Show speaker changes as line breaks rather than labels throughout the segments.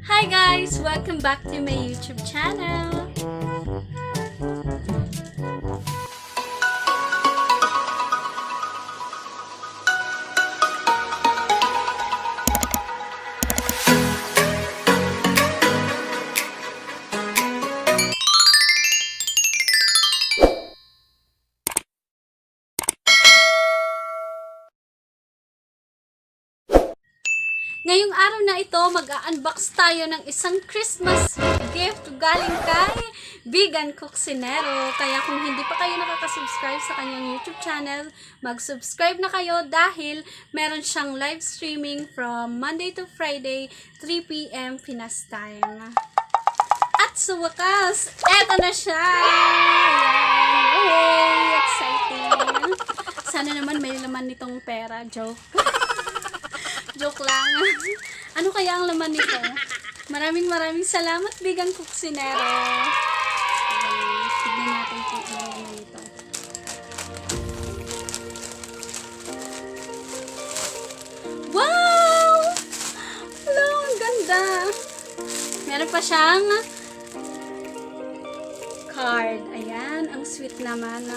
Hi guys! Welcome back to my YouTube channel! Ngayong araw na ito, mag-unbox tayo ng isang Christmas gift galing kay 𝐵𝒂𝒏. Kaya kung hindi pa kayo nakaka-subscribe sa kanyang YouTube channel, mag-subscribe na kayo dahil meron siyang live streaming from Monday to Friday, 3 p.m. Pinas time. At sa wakas, eto na siya! Yay! Exciting! Sana naman may laman nitong pera. Joke. Joke lang. Ano kaya ang laman nito? Maraming salamat, 𝐵𝒂𝒏. Tignan natin kung ano ang laman nito. Wow! Hello, ang ganda. Meron pa siyang card. Ayan, ang sweet naman.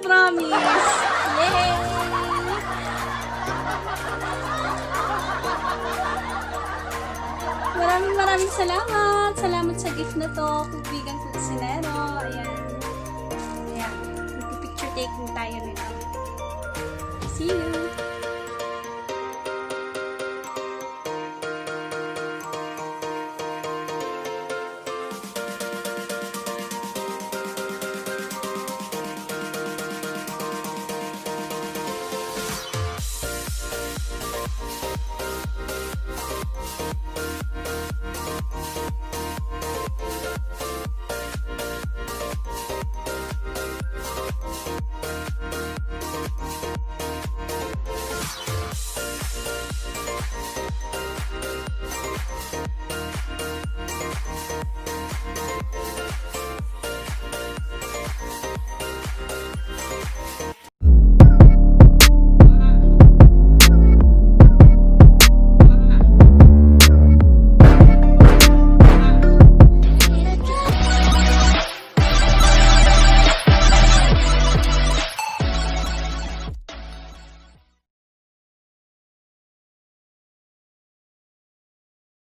Promise. Yay! Maraming salamat. Salamat sa gift na to, 𝐵𝒂𝒏. Ayan. Ayan. Magpipicture taking tayo nito. See you!